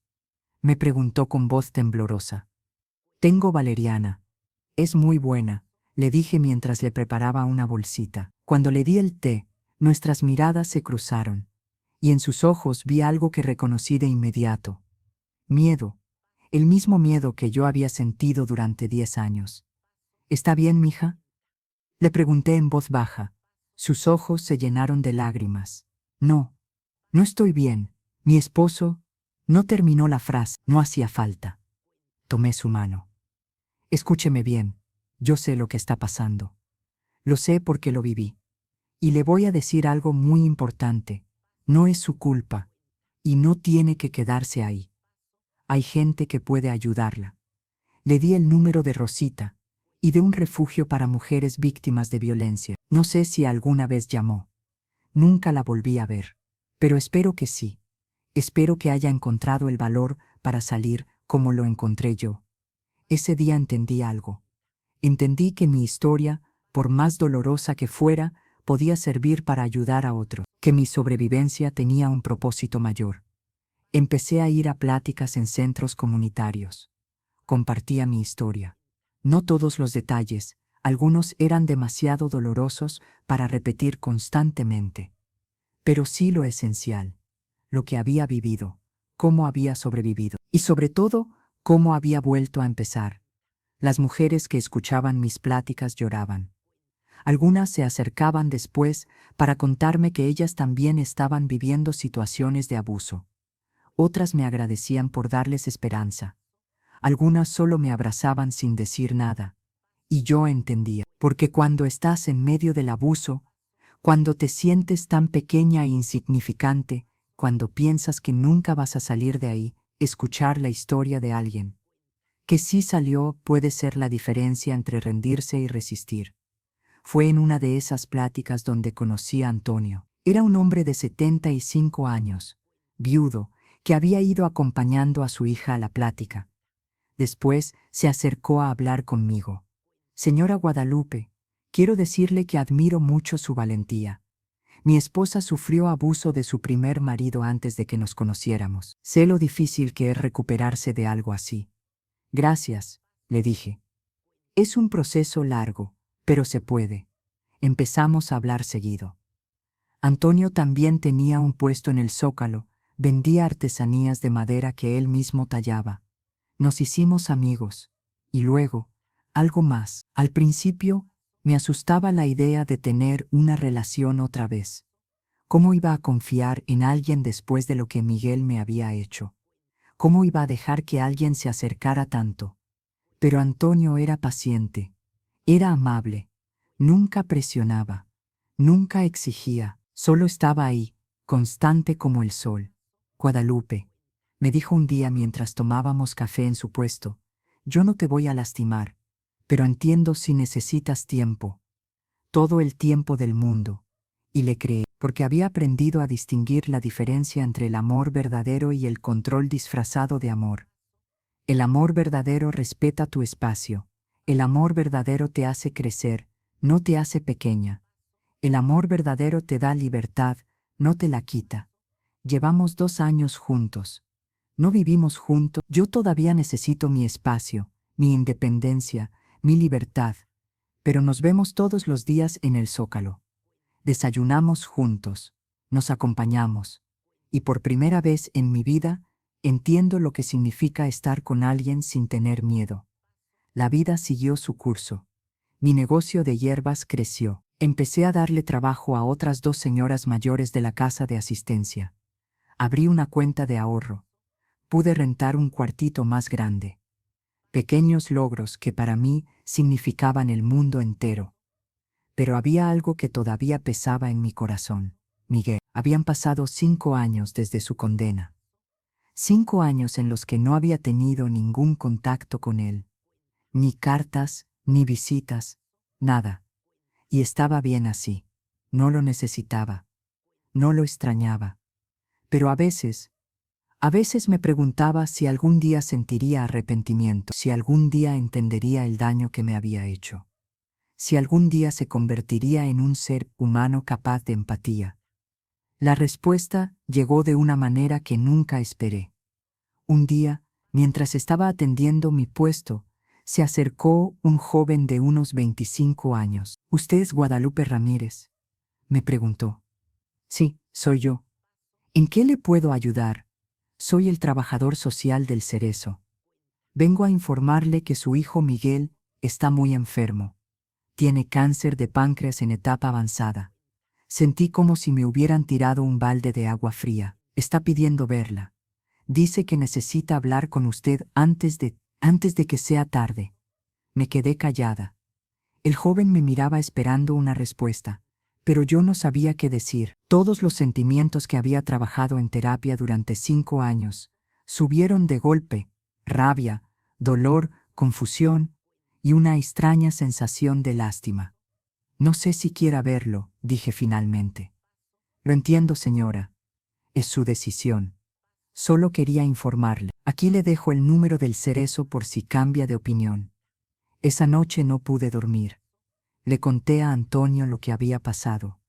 me preguntó con voz temblorosa. Tengo valeriana. Es muy buena, le dije mientras le preparaba una bolsita. Cuando le di el té, nuestras miradas se cruzaron, y en sus ojos vi algo que reconocí de inmediato. Miedo, el mismo miedo que yo había sentido durante 10 años. ¿Está bien, mija?, le pregunté en voz baja. Sus ojos se llenaron de lágrimas. No, no estoy bien. Mi esposo... No terminó la frase, no hacía falta. Tomé su mano. Escúcheme bien, yo sé lo que está pasando. Lo sé porque lo viví. Y le voy a decir algo muy importante. No es su culpa. Y no tiene que quedarse ahí. Hay gente que puede ayudarla. Le di el número de Rosita y de un refugio para mujeres víctimas de violencia. No sé si alguna vez llamó. Nunca la volví a ver. Pero espero que sí. Espero que haya encontrado el valor para salir como lo encontré yo. Ese día entendí algo. Entendí que mi historia, por más dolorosa que fuera, podía servir para ayudar a otros, que mi sobrevivencia tenía un propósito mayor. Empecé a ir a pláticas en centros comunitarios. Compartía mi historia. No todos los detalles, algunos eran demasiado dolorosos para repetir constantemente. Pero sí lo esencial. Lo que había vivido, cómo había sobrevivido y sobre todo, cómo había vuelto a empezar. Las mujeres que escuchaban mis pláticas lloraban. Algunas se acercaban después para contarme que ellas también estaban viviendo situaciones de abuso. Otras me agradecían por darles esperanza. Algunas solo me abrazaban sin decir nada. Y yo entendía, porque cuando estás en medio del abuso, cuando te sientes tan pequeña e insignificante, cuando piensas que nunca vas a salir de ahí, escuchar la historia de alguien que sí salió puede ser la diferencia entre rendirse y resistir. Fue en una de esas pláticas donde conocí a Antonio. Era un hombre de 75 años, viudo, que había ido acompañando a su hija a la plática. Después se acercó a hablar conmigo. Señora Guadalupe, quiero decirle que admiro mucho su valentía. Mi esposa sufrió abuso de su primer marido antes de que nos conociéramos. Sé lo difícil que es recuperarse de algo así. Gracias, le dije. Es un proceso largo, pero se puede. Empezamos a hablar seguido. Antonio también tenía un puesto en el Zócalo, vendía artesanías de madera que él mismo tallaba. Nos hicimos amigos. Y luego, algo más. Al principio, me asustaba la idea de tener una relación otra vez. ¿Cómo iba a confiar en alguien después de lo que Miguel me había hecho? ¿Cómo iba a dejar que alguien se acercara tanto? Pero Antonio era paciente, era amable, nunca presionaba, nunca exigía, solo estaba ahí, constante como el sol. Guadalupe, me dijo un día mientras tomábamos café en su puesto, yo no te voy a lastimar, pero entiendo si necesitas tiempo, todo el tiempo del mundo. Y le creí, porque había aprendido a distinguir la diferencia entre el amor verdadero y el control disfrazado de amor. El amor verdadero respeta tu espacio, El amor verdadero te hace crecer, no te hace pequeña. El amor verdadero te da libertad, no te la quita. Llevamos 2 años juntos. No vivimos juntos. Yo todavía necesito mi espacio, mi independencia, mi libertad. Pero nos vemos todos los días en el Zócalo. Desayunamos juntos. Nos acompañamos. Y por primera vez en mi vida, entiendo lo que significa estar con alguien sin tener miedo. La vida siguió su curso. Mi negocio de hierbas creció. Empecé a darle trabajo a otras 2 señoras mayores de la casa de asistencia. Abrí una cuenta de ahorro. Pude rentar un cuartito más grande. Pequeños logros que para mí significaban el mundo entero. Pero había algo que todavía pesaba en mi corazón. Miguel. Habían pasado 5 años desde su condena. 5 años en los que no había tenido ningún contacto con él. Ni cartas, ni visitas, nada. Y estaba bien así. No lo necesitaba. No lo extrañaba. Pero a veces me preguntaba si algún día sentiría arrepentimiento, si algún día entendería el daño que me había hecho, si algún día se convertiría en un ser humano capaz de empatía. La respuesta llegó de una manera que nunca esperé. Un día, mientras estaba atendiendo mi puesto, se acercó un joven de unos 25 años. «¿Usted es Guadalupe Ramírez?», me preguntó. «Sí, soy yo». «¿En qué le puedo ayudar?». «Soy el trabajador social del Cerezo. Vengo a informarle que su hijo Miguel está muy enfermo. Tiene cáncer de páncreas en etapa avanzada. Sentí como si me hubieran tirado un balde de agua fría. Está pidiendo verla. Dice que necesita hablar con usted antes de que sea tarde». Me quedé callada. El joven me miraba esperando una respuesta, pero yo no sabía qué decir. Todos los sentimientos que había trabajado en terapia durante 5 años subieron de golpe: rabia, dolor, confusión y una extraña sensación de lástima. «No sé si quiera verlo», dije finalmente. «Lo entiendo, señora. Es su decisión. Solo quería informarle. Aquí le dejo el número del Cerezo por si cambia de opinión». Esa noche no pude dormir. Le conté a Antonio lo que había pasado.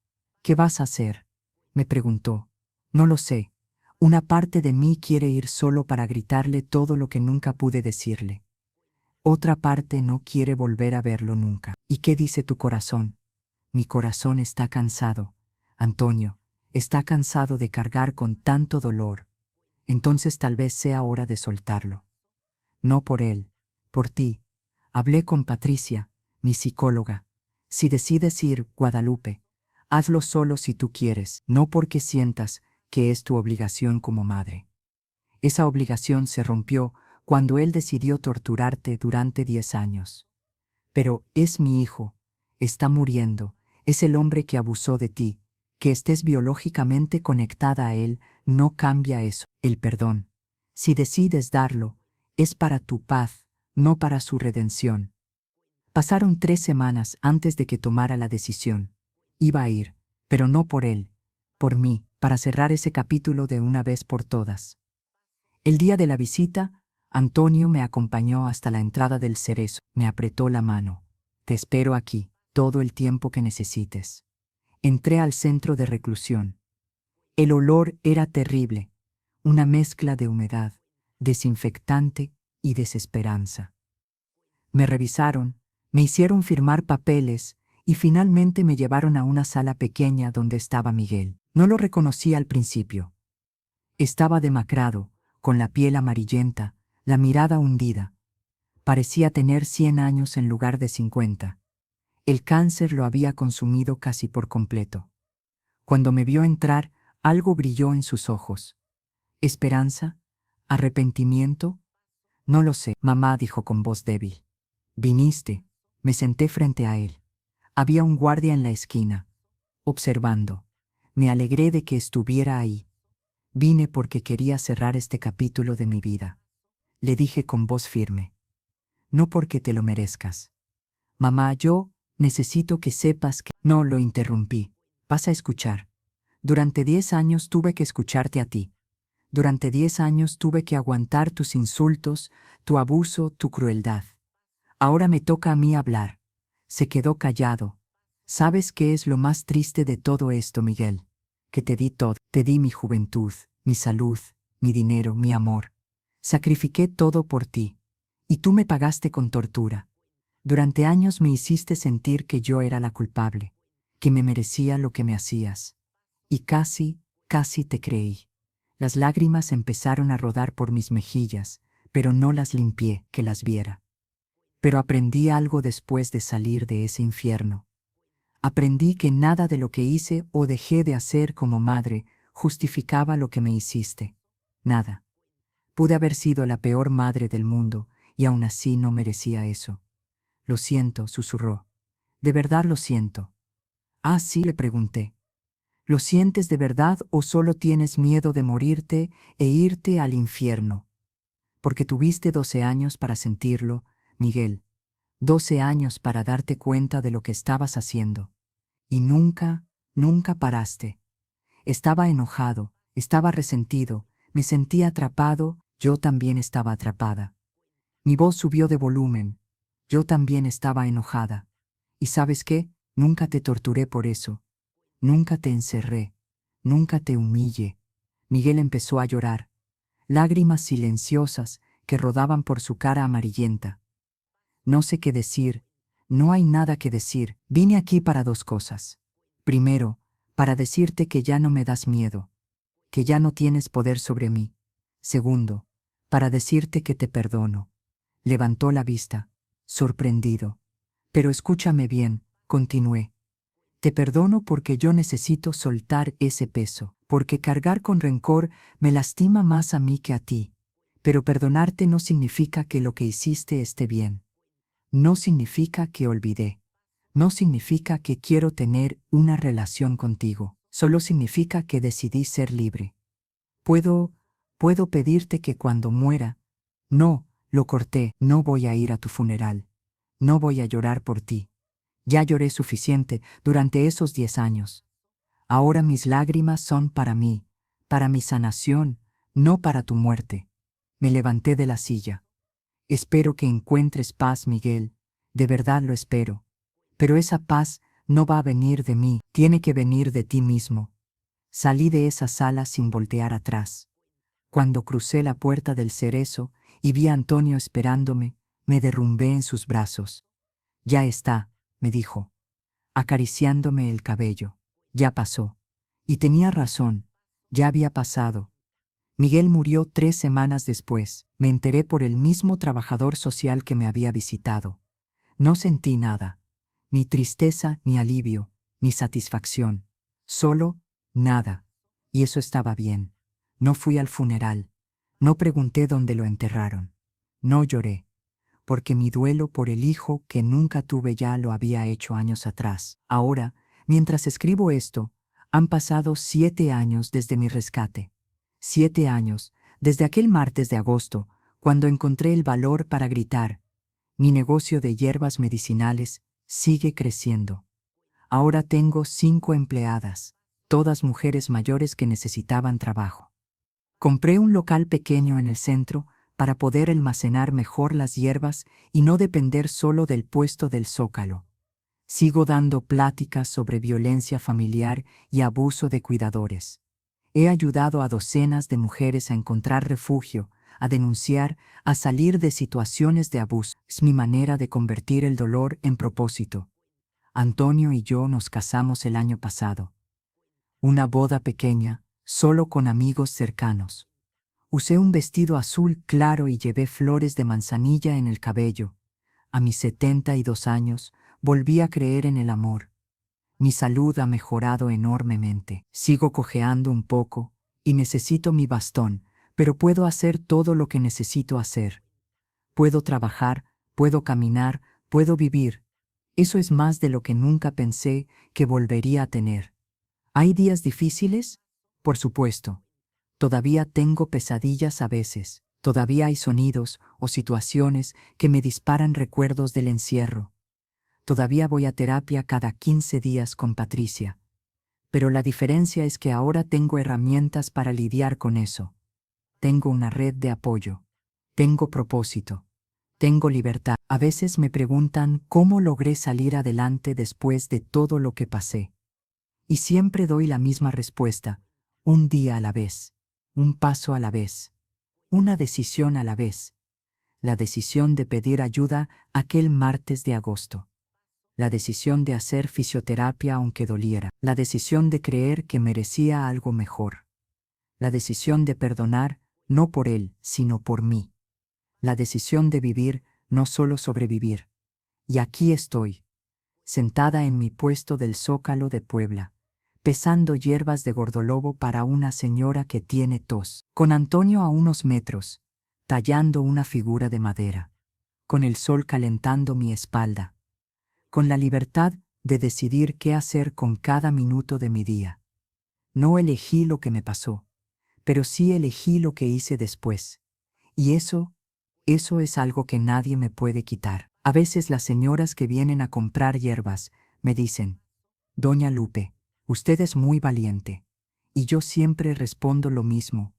«¿Qué vas a hacer?», me preguntó. «No lo sé. Una parte de mí quiere ir solo para gritarle todo lo que nunca pude decirle. Otra parte no quiere volver a verlo nunca». «¿Y qué dice tu corazón?». «Mi corazón está cansado, Antonio. Está cansado de cargar con tanto dolor. Entonces tal vez sea hora de soltarlo. No por él, por ti. Hablé con Patricia, mi psicóloga. Si decides ir, Guadalupe, hazlo solo si tú quieres, no porque sientas que es tu obligación como madre. Esa obligación se rompió cuando él decidió torturarte durante 10 años. Pero es mi hijo, está muriendo, es el hombre que abusó de ti. Que estés biológicamente conectada a él no cambia eso. El perdón, si decides darlo, es para tu paz, no para su redención». Pasaron 3 semanas antes de que tomara la decisión. Iba a ir, pero no por él, por mí, para cerrar ese capítulo de una vez por todas. El día de la visita, Antonio me acompañó hasta la entrada del Cerezo. Me apretó la mano. «Te espero aquí, todo el tiempo que necesites». Entré al centro de reclusión. El olor era terrible, una mezcla de humedad, desinfectante y desesperanza. Me revisaron, me hicieron firmar papeles y finalmente me llevaron a una sala pequeña donde estaba Miguel. No lo reconocí al principio. Estaba demacrado, con la piel amarillenta, la mirada hundida. Parecía tener 100 años en lugar de 50. El cáncer lo había consumido casi por completo. Cuando me vio entrar, algo brilló en sus ojos. ¿Esperanza? ¿Arrepentimiento? No lo sé, mamá, dijo con voz débil. Viniste. Me senté frente a él. Había un guardia en la esquina, observando. Me alegré de que estuviera ahí. Vine porque quería cerrar este capítulo de mi vida. Le dije con voz firme. No porque te lo merezcas. Mamá, yo necesito que sepas que... No, lo interrumpí. Vas a escuchar. Durante 10 años tuve que escucharte a ti. Durante 10 años tuve que aguantar tus insultos, tu abuso, tu crueldad. Ahora me toca a mí hablar. Se quedó callado. ¿Sabes qué es lo más triste de todo esto, Miguel? Que te di todo. Te di mi juventud, mi salud, mi dinero, mi amor. Sacrifiqué todo por ti. Y tú me pagaste con tortura. Durante años me hiciste sentir que yo era la culpable, que me merecía lo que me hacías. Y casi te creí. Las lágrimas empezaron a rodar por mis mejillas, pero no las limpié, que las viera. Pero aprendí algo después de salir de ese infierno. Aprendí que nada de lo que hice o dejé de hacer como madre justificaba lo que me hiciste. Nada. Pude haber sido la peor madre del mundo y aún así no merecía eso. Lo siento, susurró. De verdad lo siento. Ah, sí, le pregunté. ¿Lo sientes de verdad o solo tienes miedo de morirte e irte al infierno? Porque tuviste 12 años para sentirlo, Miguel. 12 años para darte cuenta de lo que estabas haciendo. Y nunca paraste. Estaba enojado, estaba resentido, me sentía atrapado, yo también estaba atrapada. Mi voz subió de volumen. Yo también estaba enojada. ¿Y sabes qué? Nunca te torturé por eso. Nunca te encerré. Nunca te humillé. Miguel empezó a llorar. Lágrimas silenciosas que rodaban por su cara amarillenta. No sé qué decir. No hay nada que decir. Vine aquí para dos cosas. Primero, para decirte que ya no me das miedo, que ya no tienes poder sobre mí. Segundo, para decirte que te perdono. Levantó la vista, sorprendido. Pero escúchame bien, continué. Te perdono porque yo necesito soltar ese peso, porque cargar con rencor me lastima más a mí que a ti. Pero perdonarte no significa que lo que hiciste esté bien. No significa que olvidé. No significa que quiero tener una relación contigo. Solo significa que decidí ser libre. Puedo pedirte que cuando muera... No, lo corté, no voy a ir a tu funeral. No voy a llorar por ti. Ya lloré suficiente durante esos 10 años. Ahora mis lágrimas son para mí, para mi sanación, no para tu muerte. Me levanté de la silla. Espero que encuentres paz, Miguel. De verdad lo espero. Pero esa paz no va a venir de mí, tiene que venir de ti mismo. Salí de esa sala sin voltear atrás. Cuando crucé la puerta del cerezo y vi a Antonio esperándome, me derrumbé en sus brazos. Ya está, me dijo, acariciándome el cabello. Ya pasó. Y tenía razón, ya había pasado. Miguel murió 3 semanas después. Me enteré por el mismo trabajador social que me había visitado. No sentí nada, ni tristeza, ni alivio, ni satisfacción. Solo nada. Y eso estaba bien. No fui al funeral. No pregunté dónde lo enterraron. No lloré, porque mi duelo por el hijo que nunca tuve ya lo había hecho años atrás. Ahora, mientras escribo esto, han pasado 7 años desde mi rescate. 7 años, desde aquel martes de agosto, cuando encontré el valor para gritar. Mi negocio de hierbas medicinales sigue creciendo. Ahora tengo 5 empleadas, todas mujeres mayores que necesitaban trabajo. Compré un local pequeño en el centro para poder almacenar mejor las hierbas y no depender solo del puesto del Zócalo. Sigo dando pláticas sobre violencia familiar y abuso de cuidadores. He ayudado a docenas de mujeres a encontrar refugio, a denunciar, a salir de situaciones de abuso. Es mi manera de convertir el dolor en propósito. Antonio y yo nos casamos el año pasado. Una boda pequeña, solo con amigos cercanos. Usé un vestido azul claro y llevé flores de manzanilla en el cabello. A mis 72 años, volví a creer en el amor. Mi salud ha mejorado enormemente. Sigo cojeando un poco y necesito mi bastón, pero puedo hacer todo lo que necesito hacer. Puedo trabajar, puedo caminar, puedo vivir. Eso es más de lo que nunca pensé que volvería a tener. ¿Hay días difíciles? Por supuesto. Todavía tengo pesadillas a veces. Todavía hay sonidos o situaciones que me disparan recuerdos del encierro. Todavía voy a terapia cada 15 días con Patricia. Pero la diferencia es que ahora tengo herramientas para lidiar con eso. Tengo una red de apoyo. Tengo propósito. Tengo libertad. A veces me preguntan cómo logré salir adelante después de todo lo que pasé. Y siempre doy la misma respuesta: un día a la vez, un paso a la vez, una decisión a la vez. La decisión de pedir ayuda aquel martes de agosto. La decisión de hacer fisioterapia aunque doliera. La decisión de creer que merecía algo mejor. La decisión de perdonar, no por él, sino por mí. La decisión de vivir, no solo sobrevivir. Y aquí estoy, sentada en mi puesto del Zócalo de Puebla, pesando hierbas de gordolobo para una señora que tiene tos, con Antonio a unos metros, tallando una figura de madera, con el sol calentando mi espalda, con la libertad de decidir qué hacer con cada minuto de mi día. No elegí lo que me pasó, pero sí elegí lo que hice después. Y eso es algo que nadie me puede quitar. A veces las señoras que vienen a comprar hierbas me dicen: Doña Lupe, usted es muy valiente. Y yo siempre respondo lo mismo: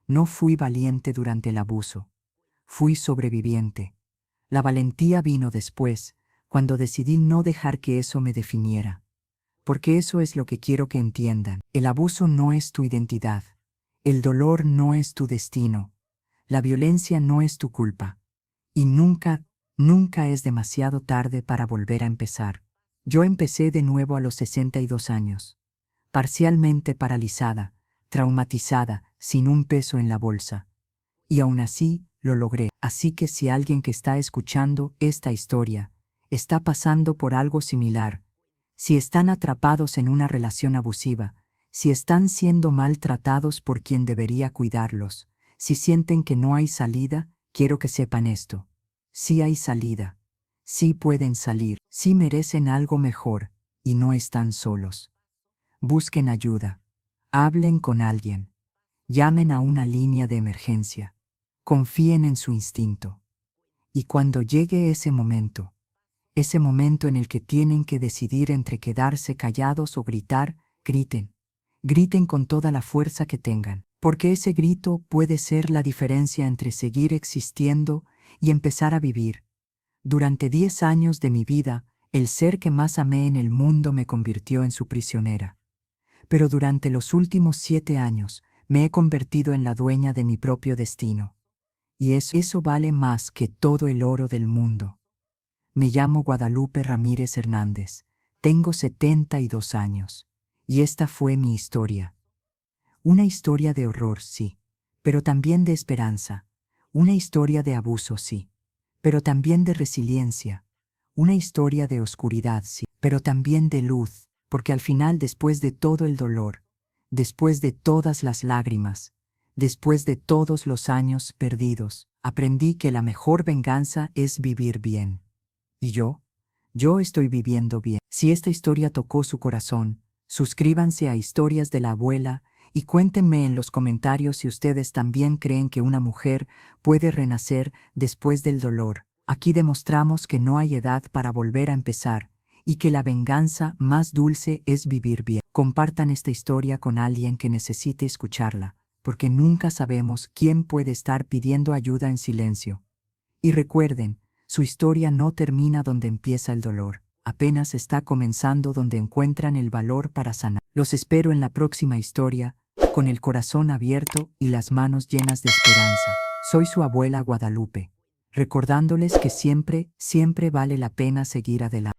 no fui valiente durante el abuso, fui sobreviviente. La valentía vino después, cuando decidí no dejar que eso me definiera. Porque eso es lo que quiero que entiendan. El abuso no es tu identidad. El dolor no es tu destino. La violencia no es tu culpa. Y nunca, nunca es demasiado tarde para volver a empezar. Yo empecé de nuevo a los 62 años. Parcialmente paralizada, traumatizada, sin un peso en la bolsa. Y aún así, lo logré. Así que si alguien que está escuchando esta historia está pasando por algo similar, si están atrapados en una relación abusiva, si están siendo maltratados por quien debería cuidarlos, si sienten que no hay salida, quiero que sepan esto: sí hay salida, sí pueden salir, sí merecen algo mejor, y no están solos. Busquen ayuda, hablen con alguien, llamen a una línea de emergencia, confíen en su instinto. Y cuando llegue ese momento en el que tienen que decidir entre quedarse callados o gritar, griten. Griten con toda la fuerza que tengan, porque ese grito puede ser la diferencia entre seguir existiendo y empezar a vivir. Durante 10 años de mi vida, el ser que más amé en el mundo me convirtió en su prisionera. Pero durante los últimos 7 años, me he convertido en la dueña de mi propio destino. Y eso vale más que todo el oro del mundo. Me llamo Guadalupe Ramírez Hernández. Tengo 72 años. Y esta fue mi historia. Una historia de horror, sí, pero también de esperanza. Una historia de abuso, sí, pero también de resiliencia. Una historia de oscuridad, sí, pero también de luz, porque al final, después de todo el dolor, después de todas las lágrimas, después de todos los años perdidos, aprendí que la mejor venganza es vivir bien. ¿Y yo estoy viviendo bien. Si esta historia tocó su corazón, suscríbanse a Historias de la Abuela y cuéntenme en los comentarios si ustedes también creen que una mujer puede renacer después del dolor. Aquí demostramos que no hay edad para volver a empezar y que la venganza más dulce es vivir bien. Compartan esta historia con alguien que necesite escucharla, porque nunca sabemos quién puede estar pidiendo ayuda en silencio. Y recuerden, su historia no termina donde empieza el dolor, apenas está comenzando donde encuentran el valor para sanar. Los espero en la próxima historia, con el corazón abierto y las manos llenas de esperanza. Soy su abuela Guadalupe, recordándoles que siempre, siempre vale la pena seguir adelante.